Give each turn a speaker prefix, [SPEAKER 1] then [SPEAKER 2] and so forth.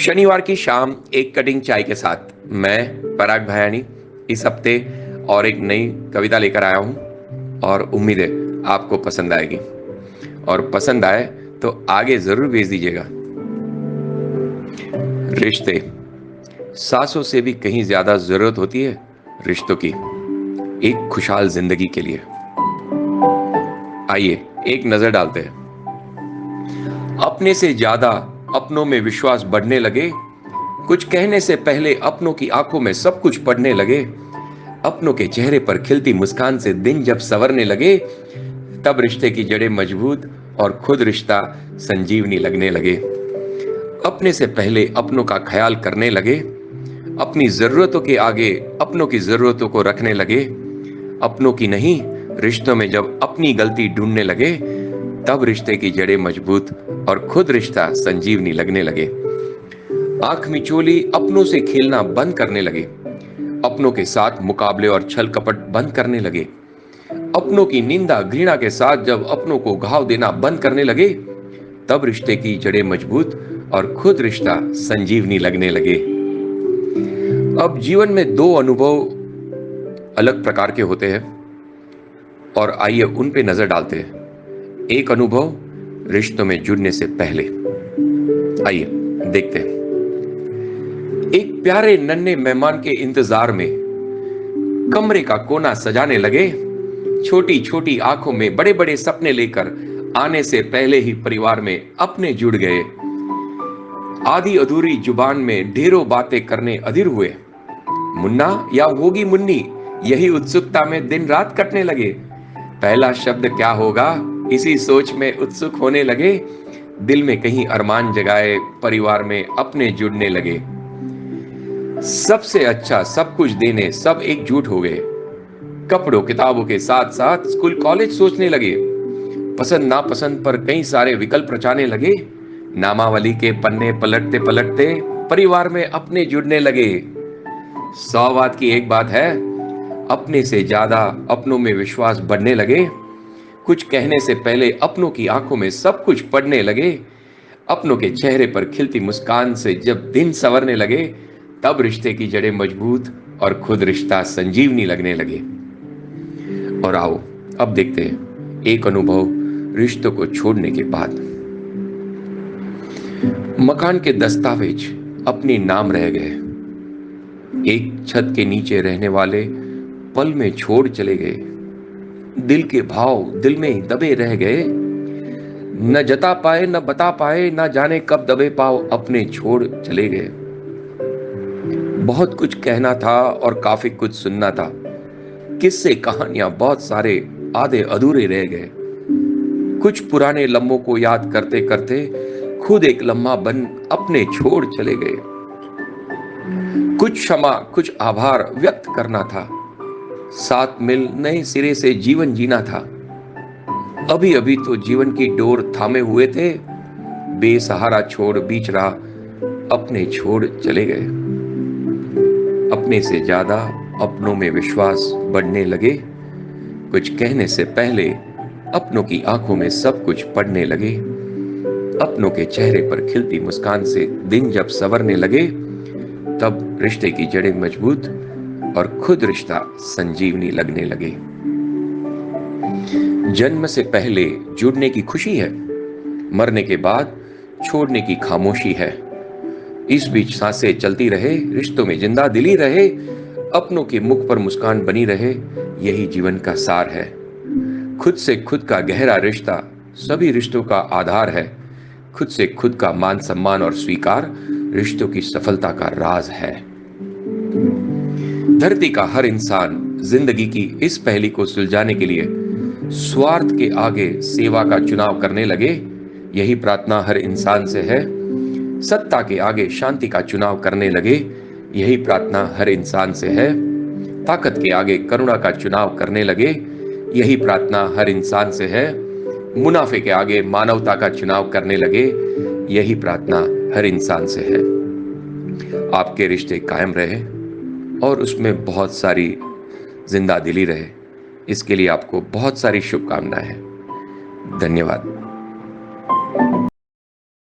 [SPEAKER 1] शनिवार की शाम एक कटिंग चाय के साथ मैं पराग भायानी इस हफ्ते और एक नई कविता लेकर आया हूं और उम्मीद है आपको पसंद आएगी। और पसंद आए तो आगे जरूर भेज दीजिएगा। रिश्ते, सांसों से भी कहीं ज्यादा जरूरत होती है रिश्तों की, एक खुशहाल जिंदगी के लिए। आइए एक नजर डालते हैं। अपने से ज्यादा अपनों में विश्वास बढ़ने लगे, कुछ कहने से पहले अपनों की आंखों में सब कुछ पढ़ने लगे, अपनों के चेहरे पर खिलती मुस्कान से दिन जब संवरने लगे, तब रिश्ते की जड़ें मजबूत और खुद रिश्ता संजीवनी लगने लगे। अपने से पहले अपनों का ख्याल करने लगे, अपनी जरूरतों के आगे अपनों की जरूरतों को रखने लगे, अपनों की नहीं रिश्तों में जब अपनी गलती ढूंढने लगे, तब रिश्ते की जड़ें मजबूत और खुद रिश्ता संजीवनी लगने लगे। आंख मिचोली अपनों से खेलना बंद करने लगे, अपनों के साथ मुकाबले और छल कपट बंद करने लगे, अपनों की निंदा घृणा के साथ जब अपनों को घाव देना बंद करने लगे, तब रिश्ते की जड़ें मजबूत और खुद रिश्ता संजीवनी लगने लगे। अब जीवन में दो अनुभव अलग प्रकार के होते हैं और आइए उन पे नजर डालते हैं। एक अनुभव रिश्तों में जुड़ने से पहले। आइए देखते हैं। एक प्यारे नन्हे मेहमान के इंतजार में कमरे का कोना सजाने लगे, छोटी छोटी आंखों में बड़े बड़े सपने लेकर आने से पहले ही परिवार में अपने जुड़ गए। आधी अधूरी जुबान में ढेरों बातें करने अधीर हुए। मुन्ना या होगी मुन्नी, यही उत्सुकता में दिन रात कटने लगे। पहला शब्द क्या होगा, इसी सोच में उत्सुक होने लगे। दिल में कहीं अरमान जगाए परिवार में अपने जुड़ने लगे। सबसे अच्छा सब कुछ देने सब एकजुट हो गए। कपड़ों किताबों के साथ साथ स्कूल कॉलेज सोचने लगे। पसंद नापसंद पर कई सारे विकल्प रचाने लगे। नामावली के पन्ने पलटते पलटते परिवार में अपने जुड़ने लगे। 100 बात की एक बात है, अपने से ज्यादा अपनों में विश्वास बढ़ने लगे। कुछ कहने से पहले अपनों की आंखों में सब कुछ पढ़ने लगे। अपनों के चेहरे पर खिलती मुस्कान से जब दिन संवरने लगे, तब रिश्ते की जड़ें मजबूत और खुद रिश्ता संजीवनी लगने लगे। और आओ अब देखते हैं एक अनुभव रिश्तों को छोड़ने के बाद। मकान के दस्तावेज अपने नाम रह गए। एक छत के नीचे रहने वाले पल में छोड़ चले गए। दिल के भाव दिल में ही दबे रह गए। न जता पाए न बता पाए, न जाने कब दबे पाव अपने छोड़ चले गए। बहुत कुछ कहना था और काफी कुछ सुनना था। किस्से कहानियां बहुत सारे आधे अधूरे रह गए। कुछ पुराने लम्हों को याद करते करते खुद एक लम्हा बन अपने छोड़ चले गए। कुछ क्षमा कुछ आभार व्यक्त करना था। साथ मिल नए सिरे से जीवन जीना था। अभी अभी तो जीवन की डोर थामे हुए थे, बेसहारा छोड़ बीच राह अपने छोड़ चले गए। अपने से ज्यादा अपनों में विश्वास बढ़ने लगे। कुछ कहने से पहले अपनों की आंखों में सब कुछ पढ़ने लगे। अपनों के चेहरे पर खिलती मुस्कान से दिन जब संवरने लगे, तब रिश्ते की जड़ें मजबूत और खुद रिश्ता संजीवनी लगने लगे। जन्म से पहले जुड़ने की खुशी है, मरने के बाद छोड़ने की खामोशी है। इस बीच सांसें चलती रहे, रिश्तों में जिंदा दिली रहे, अपनों के मुख पर मुस्कान बनी रहे, यही जीवन का सार है। खुद से खुद का गहरा रिश्ता सभी रिश्तों का आधार है। खुद से खुद का मान सम्मान और स्वीकार रिश्तों की सफलता का राज है। धरती का हर इंसान जिंदगी की इस पहेली को सुलझाने के लिए स्वार्थ के आगे सेवा का चुनाव करने लगे, यही प्रार्थना हर इंसान से है। सत्ता के आगे शांति का चुनाव करने लगे, यही प्रार्थना हर इंसान से है। ताकत के आगे करुणा का चुनाव करने लगे, यही प्रार्थना हर इंसान से है। मुनाफे के आगे मानवता का चुनाव करने लगे, यही प्रार्थना हर इंसान से है। आपके रिश्ते कायम रहे और उसमें बहुत सारी जिंदा दिली रहे, इसके लिए आपको बहुत सारी शुभकामनाएं हैं। धन्यवाद।